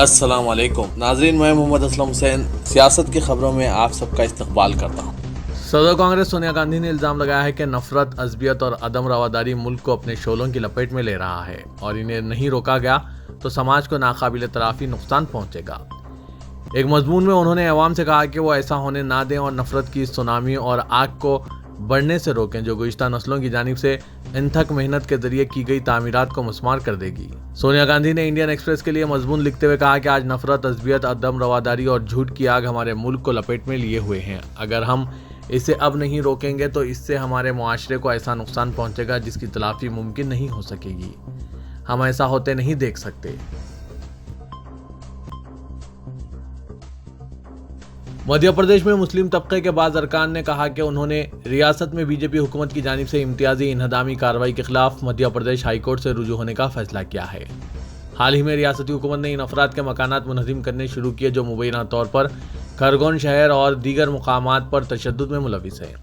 अस्सलाम वालेकुम नाजरीन, मैं मोहम्मद असलम हुसैन सियासत की खबरों में आप सबका इस्तकबाल करता हूँ। सदर कांग्रेस सोनिया गांधी ने इल्जाम लगाया है कि नफरत, अज़बियत और अदम रवादारी मुल्क को अपने शोलों की लपेट में ले रहा है और इन्हें नहीं रोका गया तो समाज को नाकाबिल तराफी नुकसान पहुंचेगा। एक मजमून में उन्होंने अवाम से कहा कि वो ऐसा होने ना दें और नफरत की सुनामी और आग को बढ़ने से रोकें जो गुज़िश्ता नस्लों की जानिब से अनथक मेहनत के जरिए की गई तामीरात को मुस्मार कर देगी। सोनिया गांधी ने इंडियन एक्सप्रेस के लिए मजमून लिखते हुए कहा कि आज नफरत, अज़बियत, अदम रवादारी और झूठ की आग हमारे मुल्क को लपेट में लिए हुए हैं। अगर हम इसे अब नहीं रोकेंगे तो इससे हमारे मुआशरे को ऐसा नुकसान पहुंचेगा जिसकी तलाफी मुमकिन नहीं हो सकेगी। हम ऐसा होते नहीं देख सकते। मध्य प्रदेश में मुस्लिम तबके के बाज़ अरकान ने कहा कि उन्होंने रियासत में बीजेपी हुकूमत की जानिब से इम्तियाजी इन्हदामी कार्रवाई के खिलाफ मध्य प्रदेश हाईकोर्ट से रुजू होने का फैसला किया है। हाल ही में रियासती हुकूमत ने इन अफराद के मकानात मुनज़्ज़िम करने शुरू किए जो मुबैना तौर पर खरगोन शहर और दीगर मुकामात पर तशद्दुद में मुलविस है।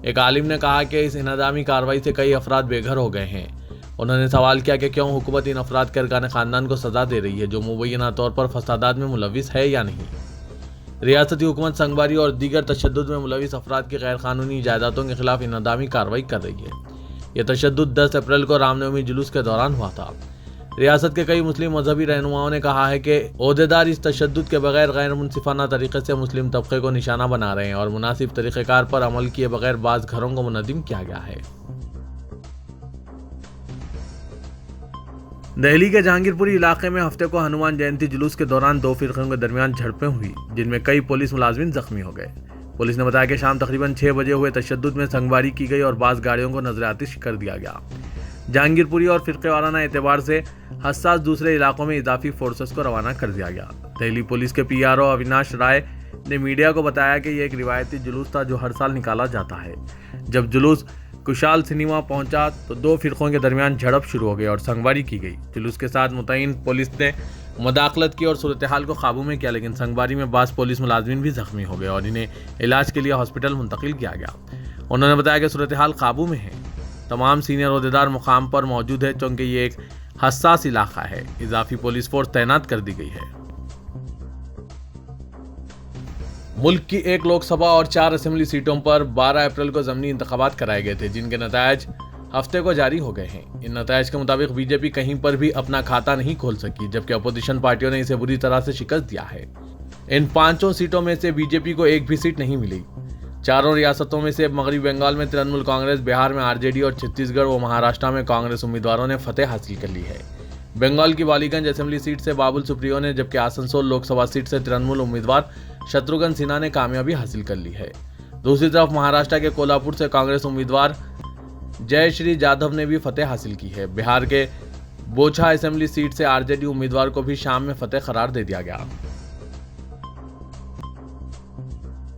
एक आलिम ने कहा कि इस इन्हदामी कार्रवाई से कई अफराद बेघर हो गए हैं। उन्होंने सवाल किया कि क्यों हुकूमत इन अफराद के अरकान ख़ानदान को सज़ा दे रही है जो मुबैना तौर पर फसादात में मुलविस है या नहीं। रियासती हुकूमत संगवारी और दीगर तशद्दुद में मुलविस अफराद की गैर कानूनी जायदादों के खिलाफ इन्हदामी कार्रवाई कर रही है। यह तशद्दुद 10 अप्रैल को रामनवमी जुलूस के दौरान हुआ था। रियासत के कई मुस्लिम मजहबी रहनुमाओं ने कहा है कि ओहदेदार इस तशद्दुद के बगैर गैर मुनसिफाना तरीके से मुस्लिम तबके को निशाना बना रहे हैं और मुनासिब तरीक़ेकार पर अमल किए बगैर बाज़ घरों को मुनज़्ज़िम किया गया है। दिल्ली के जहांगीरपुरी इलाके में हफ्ते को हनुमान जयंती जुलूस के दौरान दो फिरकों के दरमियान झड़पें हुई जिनमें कई पुलिस मुलाजिम जख्मी हो गए। पुलिस ने बताया कि शाम तकरीबन 6 बजे हुए तशद्दुद में संगवारी की गई और बाज़ गाड़ियों को नजर आतिश कर दिया गया। जहांगीरपुरी और फिरके वाराना एतबार से हसास दूसरे इलाकों में इजाफी फोर्सेस को रवाना कर दिया गया। दिल्ली पुलिस के PRO अविनाश राय ने मीडिया को बताया कि यह एक रिवायती जुलूस था जो हर साल निकाला जाता है। जब जुलूस कुशाल सिनेमा पहुंचा तो दो फिरकों के दरमियान झड़प शुरू हो गई और संगवारी की गई। जुलूस के साथ मुतय्यन पुलिस ने मुदाखलत की और सूरत हाल को काबू में किया, लेकिन संगवारी में बाज़ पुलिस मुलाजिमीन भी जख्मी हो गए और इन्हें इलाज के लिए हॉस्पिटल मुंतकिल किया गया। उन्होंने बताया कि सूरत हाल काबू में है। तमाम सीनियर ओहदेदार मुकाम पर मौजूद है क्योंकि ये एक हसास इलाका है। इजाफी पुलिस फोर्स तैनात कर दी गई है। मुल्क की 1 लोकसभा और 4 असेंबली सीटों पर 12 अप्रैल को ज़मीनी इंतखाबात कराए गए थे जिनके नतायज हफ्ते को जारी हो गए हैं। इन नतायज के मुताबिक बीजेपी कहीं पर भी अपना खाता नहीं खोल सकी जबकि अपोजिशन पार्टियों ने इसे बुरी तरह से शिकस्त दिया है। इन 5 सीटों में से बीजेपी को एक भी सीट नहीं मिली। 4 रियासतों में से मगरबी बंगाल में तृणमूल कांग्रेस, बिहार में RJD और छत्तीसगढ़ व महाराष्ट्र में कांग्रेस उम्मीदवारों ने फतेह हासिल कर ली है। बंगाल की बालीगंज असेंबली सीट से बाबुल सुप्रियो ने जबकि आसनसोल लोकसभा सीट से तृणमूल उम्मीदवार शत्रुघ्न सिन्हा ने कामयाबी हासिल कर ली है। दूसरी तरफ महाराष्ट्र के कोल्हापुर से कांग्रेस उम्मीदवार जयश्री जाधव ने भी फतेह हासिल की है। बिहार के बोछा असेंबली सीट से RJD उम्मीदवार को भी शाम में फतेह करार दे दिया गया।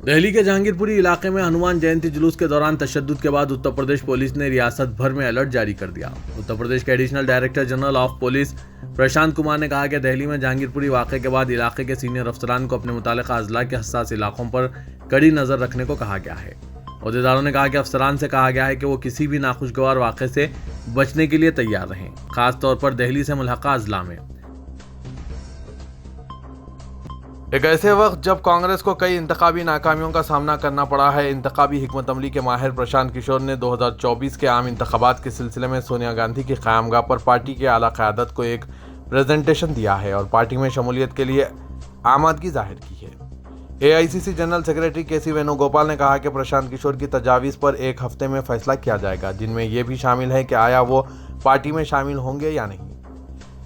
दिल्ली के जहांगीरपुरी इलाके में हनुमान जयंती जुलूस के दौरान तशद्दुद के बाद उत्तर प्रदेश पुलिस ने रियासत भर में अलर्ट जारी कर दिया। उत्तर प्रदेश के additional director general of police Prashant Kumar ने कहा कि दिल्ली में जहांगीरपुरी वाक़े के बाद इलाके के सीनियर अफसरान को अपने मुतालिका अजला के हसास इलाकों पर कड़ी नज़र रखने को कहा गया है। ओहदेदारों ने कहा कि अफसरान से कहा गया है कि वो किसी भी नाखुशगवार वाक़े से बचने के लिए तैयार रहें, खास तौर पर दिल्ली से मुल्हका अजला में। एक ऐसे वक्त जब कांग्रेस को कई इंतखाबी नाकामियों का सामना करना पड़ा है, इंतखाबी हिकमत अमली के माहिर प्रशांत किशोर ने 2024 के आम इंतखाबात के सिलसिले में सोनिया गांधी की क़यामगाह पर पार्टी के आला क़यादत को एक प्रेजेंटेशन दिया है और पार्टी में शमूलियत के लिए आमादगी जाहिर की है। AICC general secretary KC Venugopal ने कहा कि प्रशांत किशोर की तजावीज़ पर 1 हफ्ते में फैसला किया जाएगा, जिनमें यह भी शामिल है कि आया वो पार्टी में शामिल होंगे या नहीं।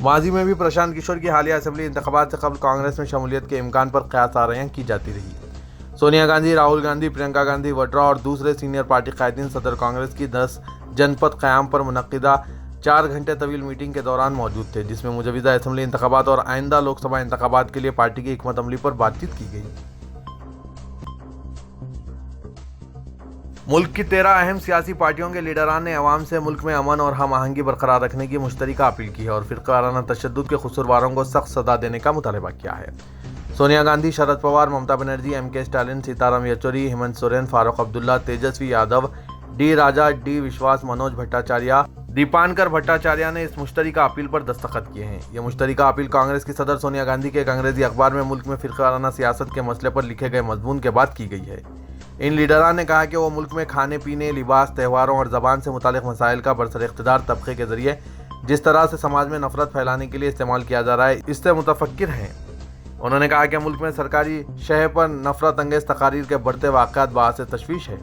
माजी में भी प्रशांत किशोर की हालिया असेंबली इंतखाबात से कबल कांग्रेस में शमूलियत के इम्कान पर क़यास आराइयाँ की जाती रही। सोनिया गांधी, राहुल गांधी, प्रियंका गांधी वड्रा और दूसरे सीनियर पार्टी कायदीन सदर कांग्रेस की 10 जनपद क़याम पर मुनक़िदा 4 घंटे तवील मीटिंग के दौरान मौजूद थे, जिसमें मुजविदा असेंबली इंतखाबात और आइंदा लोकसभा इंतखाबात के लिए पार्टी की हिकमत अमली पर बातचीत की गई। मुल्क की 13 अहम सियासी पार्टियों के लीडरान ने अवाम से मुल्क में अमन और हम आहंगी बरकरार रखने की मुश्तरका अपील की है और फ़िरक़ावाराना तशद्दुद के कसूरवारों को सख्त सज़ा देने का मुतालबा किया है। Sonia Gandhi, Sharad Pawar, Mamata Banerjee, MK Stalin, Sitaram Yechury, Hemant Soren, Farooq Abdullah, Tejashwi Yadav, D राजा, D विश्वास, मनोज भट्टाचार्य, दीपांकर भट्टाचार्य ने इस मुश्तरका अपील पर दस्तखत किए हैं। यह मुश्तरका अपील कांग्रेस की सदर सोनिया गांधी के एक अंग्रेजी अखबार में मुल्क में फिरकाराना सियासत के मसले पर लिखे गए मजमून के बाद की गई है। इन लीडरान ने कहा कि वो मुल्क में खाने पीने, लिबास, त्योहारों और ज़बान से मुतालिक मसाइल का बरसर इख्तिदार तबके के जरिए जिस तरह से समाज में नफरत फैलाने के लिए इस्तेमाल किया जा रहा है, इससे मुतफक्किर हैं। उन्होंने कहा कि मुल्क में सरकारी शह पर नफरत अंगेज तकारीर के बढ़ते वाक़यात बाअस तशवीश है।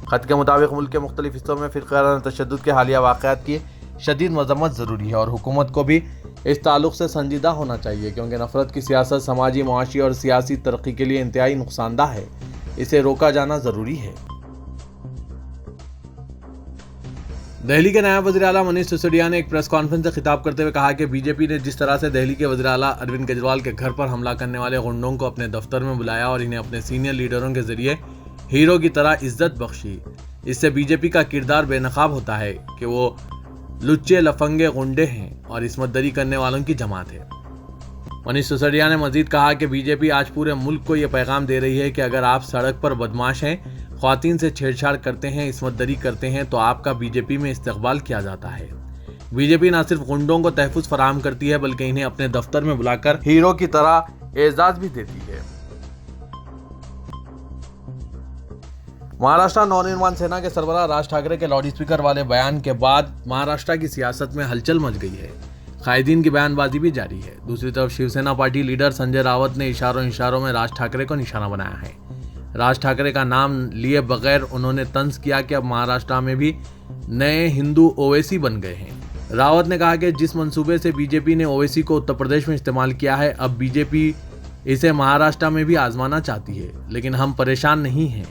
खत के मुताबिक मुल्क के मुख्तलिफ हिस्सों में फिरकाराना तशद्दुद के हालिया वाक़यात की शदीद मजम्मत ज़रूरी है और हुकूमत को भी इस ताल्लुक़ से संजीदा होना चाहिए, क्योंकि नफरत की सियासत समाजी, मुआशी और सियासी तरक्की के लिए इंतहाई नुकसानदा है। इसे रोका जाना ज़रूरी है। दिल्ली के नायब वज़ीर आला मनीष सिसोदिया ने एक प्रेस कॉन्फ्रेंस से खिताब करते हुए कहा कि बीजेपी ने जिस तरह से दिल्ली के वज़ीर आला अरविंद केजरीवाल के घर पर हमला करने वाले गुंडों को अपने दफ्तर में बुलाया और इन्हें अपने सीनियर लीडरों के जरिए हीरो की तरह इज्जत बख्शी, इससे बीजेपी का किरदार बेनकाब होता है कि वो लुच्चे लफंगे गुंडे हैं और इस्मत दरी करने वालों की जमात है। मनीष सिसोदिया ने मजीद कहा कि बीजेपी आज पूरे मुल्क को ये पैगाम दे रही है कि अगर आप सड़क पर बदमाश हैं, ख्वातीन से छेड़छाड़ करते हैं, इस्मत दरी करते हैं, तो आपका बीजेपी में इस्तकबाल किया जाता है। बीजेपी न सिर्फ गुंडों को तहफ़्फ़ुज़ फराहम करती है बल्कि इन्हें अपने दफ्तर में बुलाकर हीरो की तरह एजाज भी देती है। महाराष्ट्र नवनिर्माण सेना के सरबराह राज ठाकरे के लाउड स्पीकर वाले बयान के बाद महाराष्ट्र की सियासत में हलचल मच गई है। कायदीन की बयानबाजी भी जारी है। दूसरी तरफ शिवसेना पार्टी लीडर संजय रावत ने इशारों में राज ठाकरे को निशाना बनाया है। राज ठाकरे का नाम लिए बगैर उन्होंने तंज किया कि अब महाराष्ट्र में भी नए हिंदू ओवैसी बन गए हैं। रावत ने कहा कि जिस मंसूबे से बीजेपी ने ओवैसी को उत्तर प्रदेश में इस्तेमाल किया है, अब बीजेपी इसे महाराष्ट्र में भी आजमाना चाहती है, लेकिन हम परेशान नहीं हैं।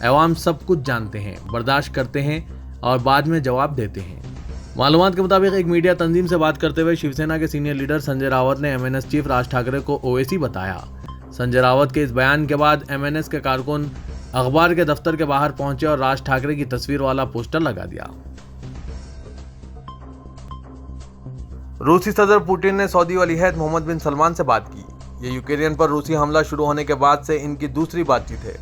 अवाम सब कुछ जानते हैं, बर्दाश्त करते हैं और बाद में जवाब देते हैं। मालूमात के मुताबिक एक मीडिया तंजीम से बात करते हुए शिवसेना के सीनियर लीडर संजय रावत ने एमएनएस चीफ राज ठाकरे को ओवैसी बताया। संजय रावत के इस बयान के बाद एमएनएस के कारकुन अखबार के दफ्तर के बाहर पहुंचे और राज ठाकरे की तस्वीर वाला पोस्टर लगा दिया। रूसी सदर पुतिन ने सऊदी वलीअहद मोहम्मद बिन सलमान से बात की। ये यूक्रेन पर रूसी हमला शुरू होने के बाद से इनकी दूसरी बातचीत है।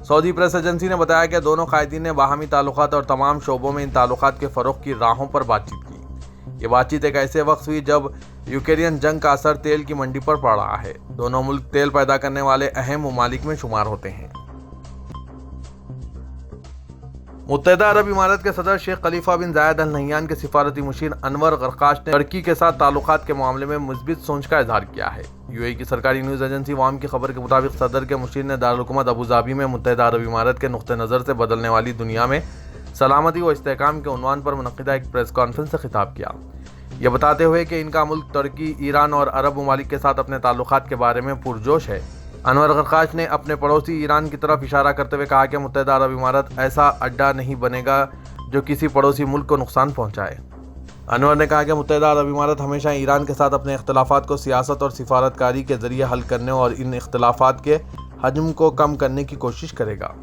सऊदी प्रेस एजेंसी ने बताया कि दोनों कायदीन ने बाहमी ताल्लुकात और तमाम शोबों में इन ताल्लुकात के फ़रोग़ की राहों पर बातचीत की। ये बातचीत एक ऐसे वक्त हुई जब यूक्रेन जंग का असर तेल की मंडी पर पड़ रहा है। दोनों मुल्क तेल पैदा करने वाले अहम ममालिक में शुमार होते हैं। मुत्तहिदा अरब इमारात के सदर शेख खलीफा बिन जायद अल नहयान के सिफारती मुशीर अनवर गरकाश ने तुर्की के साथ ताल्लुकात के मामले में मुस्बित सोच का इजहार किया है। यूएई की सरकारी न्यूज़ एजेंसी वाम की खबर के मुताबिक सदर के मुशीर ने दारुल हुकूमत अबू धाबी में मुत्तहिदा अरब इमारात के नुक्ते नज़र से बदलने वाली दुनिया में सलामती व इस्तेहकाम के उन्वान पर मुनक़िदा एक प्रेस कॉन्फ्रेंस से खिताब किया। यह बताते हुए कि इनका मुल्क तुर्की, ईरान और अरब ममालिक के साथ अपने ताल्लुकात के बारे में पुरजोश है। अनवर गरकाश ने अपने पड़ोसी ईरान की तरफ इशारा करते हुए कहा कि मुत्तहिदा अरब इमारात ऐसा अड्डा नहीं बनेगा जो किसी पड़ोसी मुल्क को नुकसान पहुंचाए। अनवर ने कहा कि मुत्तहिदा अरब इमारात हमेशा ईरान के साथ अपने इख्तिलाफात को सियासत और सिफारतकारी के जरिए हल करने और इन इख्तिलाफात के हजम को कम करने की कोशिश करेगा।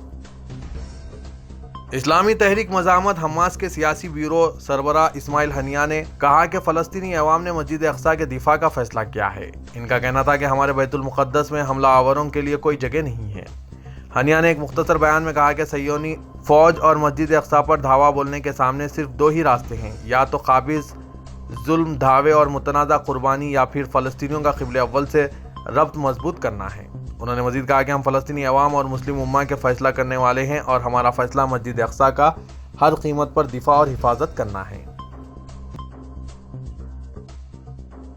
इस्लामी तहरीक मज़ाहमत हमास के सियासी ब्यूरो सरबराह इस्माइल हनिया ने कहा कि फ़लस्तीनी अवाम ने मस्जिद अक़सा के दिफा का फैसला किया है। इनका कहना था कि हमारे बैतुल मुक़द्दस में हमला आवरों के लिए कोई जगह नहीं है। हनिया ने एक मुख्तसर बयान में कहा कि सह्योनी फ़ौज और मस्जिद अक़सा पर धावा बोलने के सामने सिर्फ दो ही रास्ते हैं, या तो काबिज़ जुल्म धावे और मुतनाज़ा कुर्बानी, या फिर फ़लस्तीनियों का क़िबले अव्वल से रब्त मजबूत करना है। उन्होंने मजीद कहा कि हम फ़लस्तीनी अवाम और मुस्लिम उम्मा के फ़ैसला करने वाले हैं और हमारा फ़ैसला मस्जिद अक़सा का हर कीमत पर दिफा और हिफाजत करना है।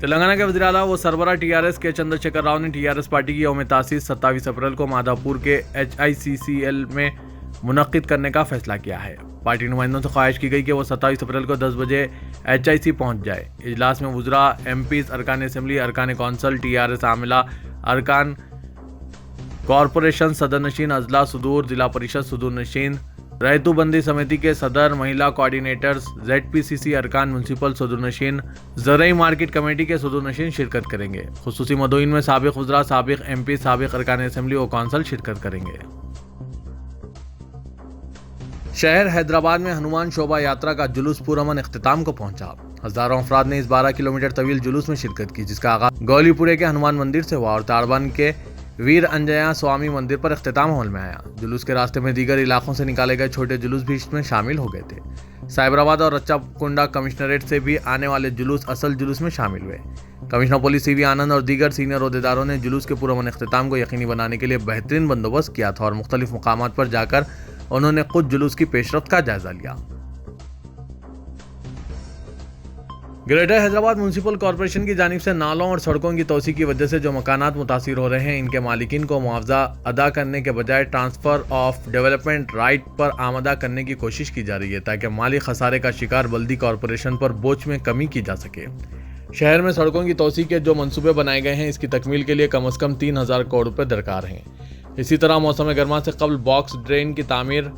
तेलंगाना के वज़ीर आला व सरबराह टीआरएस के चंद्रशेखर राव ने टीआरएस पार्टी की यौम तासीस 27 अप्रैल को माधापुर के HICCL में मुनक़्क़िद करने का फैसला किया है। पार्टी नुमाइंदों से ख्वाहिश की गई कि वो 27 अप्रैल को 10 बजे HIC पहुँच जाए। इजलास में वुज़रा, MPs, अरकान असम्बली, अरकान कौंसल, TRS आमिला, अरकान कॉरपोरेशन सदरनशीन, अजला सुदूर, जिला परिषद सदरनशीन, रैतुबंदी समिति के सदर, महिला कोऑर्डिनेटर्स, ZPCC अरकान, म्यूनसिपल सदरनशीन, ज़रई मार्केट कमेटी के सदरनशीन शिरकत करेंगे। खुसूसी मदोइन में साबिक़ वुज़रा, साबिक़ MP, साबिक़ अरकान असम्बली और कौंसल शिरकत करेंगे। शहर हैदराबाद में हनुमान शोभा यात्रा का जुलूस पुरअमन इख्तिताम को पहुंचा। हजारों अफराद ने इस 12 किलोमीटर तवील जुलूस में शिरकत की, जिसका आगाज गौलीपुरे के हनुमान मंदिर से हुआ और ताड़बान के वीर अंजया स्वामी मंदिर पर इख्तिताम अमल में आया। जुलूस के रास्ते में दीगर इलाकों से निकाले गए छोटे जुलूस भी इसमें शामिल हो गए थे। साइबराबाद और रच्चाकुंडा कमिश्नरेट से भी आने वाले जुलूस असल जुलूस में शामिल हुए। कमिश्नर पुलिस CV आनंद और दीगर सीनियर ओहदेदारों ने जुलूस के पुरअमन इख्तिताम को यकीनी बनाने के लिए बेहतरीन बंदोबस्त किया था और मुख्तलिफ मुकामात पर जाकर उन्होंने खुद जुलूस की पेशरफ्त का जायजा लिया। ग्रेटर हैदराबाद म्यूनिसिपल कॉरपोरेशन की जानिब से नालों और सड़कों की तोसी की वजह से जो मकानात मुतासिर हो रहे हैं, इनके मालिकीन को मुआवजा अदा करने के बजाय ट्रांसफ़र ऑफ डेवलपमेंट राइट पर आमदा करने की कोशिश की जा रही है ताकि माली खसारे का शिकार बल्दी कॉरपोरेशन पर बोझ में कमी की जा सके। शहर में सड़कों की तोसी के जो मंसूबे बनाए गए हैं, इसकी तकमील के लिए कम से कम 3,000 करोड़ रुपये दरकार हैं। इसी तरह मौसम गर्मा से कबल बॉक्स ड्रेन की तामीर,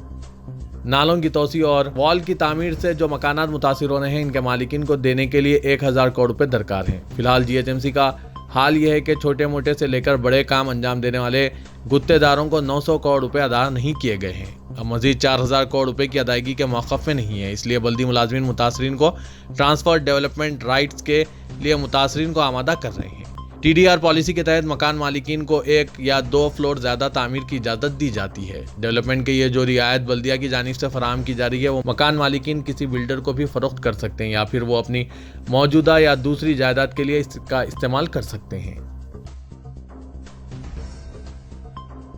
नालों की तोसी और वॉल की तामीर से जो मकानात मुतासिर हो रहे हैं, इनके मालिकीन को देने के लिए 1,000 करोड़ रुपये दरकार हैं। फिलहाल GHMC का हाल यह है कि छोटे मोटे से लेकर बड़े काम अंजाम देने वाले गुत्तेदारों को 900 करोड़ रुपये अदा नहीं किए गए हैं। अब मजीद 4,000 करोड़ रुपये की अदायगी के मौक़िफ़ में नहीं है, इसलिए बल्दी मुलाजमीन मुतासरीन को ट्रांसफ़र डेवलपमेंट राइट्स के लिए मुतासरीन को आमादा कर रहे हैं। TDR पॉलिसी के तहत मकान मालिकीन को 1 या 2 फ्लोर ज़्यादा तामीर की इजाज़त दी जाती है। डेवलपमेंट के ये जो रियायत बल्दिया की जानिब से फराहम की जा रही है, वो मकान मालिकीन किसी बिल्डर को भी फ़रोख्त कर सकते हैं या फिर वो अपनी मौजूदा या दूसरी जायदाद के लिए इसका इस्तेमाल कर सकते हैं।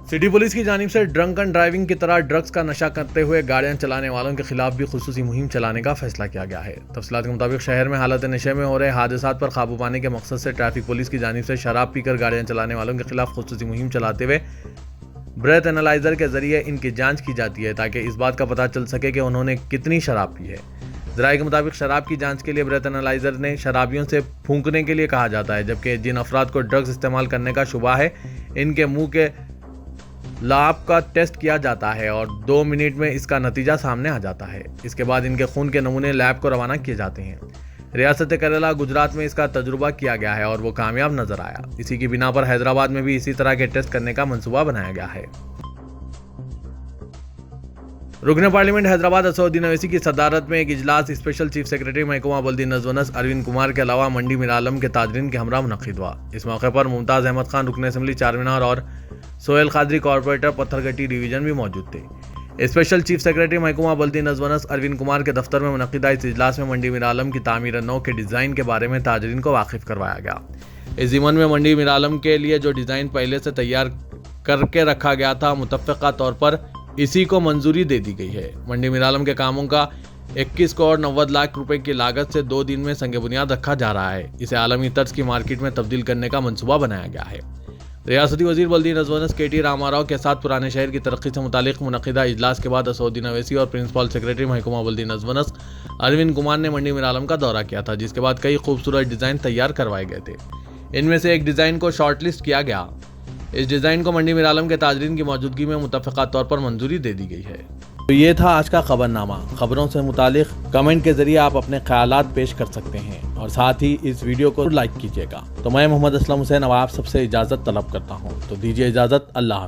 सिटी पुलिस की जानिब से ड्रंक एंड ड्राइविंग की तरह ड्रग्स का नशा करते हुए गाड़ियां चलाने वालों के खिलाफ भी खुसूसी मुहिम चलाने का फैसला किया गया है। तफसीलात के मुताबिक शहर में हालत नशे में हो रहे हादसात पर काबू पाने के मकसद से ट्रैफिक पुलिस की जानिब से शराब पीकर गाड़ियां चलाने वालों के खिलाफ खुसूसी मुहिम चलाते हुए ब्रेथ एनालाइजर के जरिए इनकी जाँच की जाती है ताकि इस बात का पता चल सके कि उन्होंने कितनी शराब पी है। ज़राए के मुताबिक शराब की जाँच के लिए ब्रेथ एनालाइजर ने शराबियों से फूंकने के लिए कहा जाता है, जबकि जिन अफराद को ड्रग्स इस्तेमाल करने का शुबा है, इनके मुँह के लाभ का टेस्ट किया जाता है और 2 मिनट में इसका नतीजा सामने आ जाता है। इसके बाद इनके खून के नमूने लैब को रवाना किए जाते हैं। रियासत केरला, गुजरात में इसका तजुर्बा किया गया है और वो कामयाब नजर आया। इसी की बिना पर हैदराबाद में भी इसी तरह के टेस्ट करने का मंसूबा बनाया गया है। रुकन पार्लियामेंट हैदराबाद असदुद्दीन अवैसी की सदारत में एक इजलास स्पेशल चीफ सेक्रेटरी महकमा बल्दी नज़्म अरविंद कुमार के अलावा मंडी मीरालम के ताजरीन के हमरा मुनक़िद हुआ। इस मौके पर मुमताज़ अहमद खान रुकन असम्बली चारमीनार और सोहेल खादरी कॉरपोरेटर पत्थरगट्टी डिवीजन भी मौजूद थे। स्पेशल चीफ सेक्रेटरी महकमा बल्दी नज़्म अरविंद कुमार के दफ्तर में मुनक़िदा इस इजलास में मंडी मीरालम की तामीर नौ के डिज़ाइन के बारे में ताजरीन को वाकिफ़ करवाया गया। इस ज़िमन में मंडी मीरालम के लिए जो डिज़ाइन पहले से तैयार करके रखा गया था, मुतफ़्क़ा तौर पर इसी को मंजूरी दे दी गई है। मंडी मीरालम के कामों का 21 करोड़ 90 लाख रुपए की लागत से 2 दिन में संग बुनियाद रखा जा रहा है। इसे आलमी तर्ज की मार्केट में तब्दील करने का मंसूबा बनाया गया है। रियासती वजीर बल्दी नज़्म KT रामाराव के साथ पुराने शहर की तरक्की से मुतालिक मुनक़िदा इजलास के बाद असदुद्दीन अवैसी और प्रिंसिपल सेक्रेटरी महकमा बल्दी नज़्म अरविंद कुमार ने मंडी मीरालम का दौरा किया था, जिसके बाद कई खूबसूरत डिज़ाइन तैयार करवाए गए थे। इनमें से एक डिज़ाइन को शॉर्टलिस्ट किया गया। इस डिज़ाइन को मंडी मीरालम के ताजरीन की मौजूदगी में मुतफ़्क़ा तौर पर मंजूरी दे दी गई है। तो ये था आज का खबरनामा। खबरों से मुतालिक कमेंट के जरिए आप अपने ख्यालात पेश कर सकते हैं और साथ ही इस वीडियो को लाइक कीजिएगा। तो मैं मोहम्मद असलम हुसैन अब आप सबसे इजाज़त तलब करता हूँ, तो दीजिए इजाज़त। अल्लाह।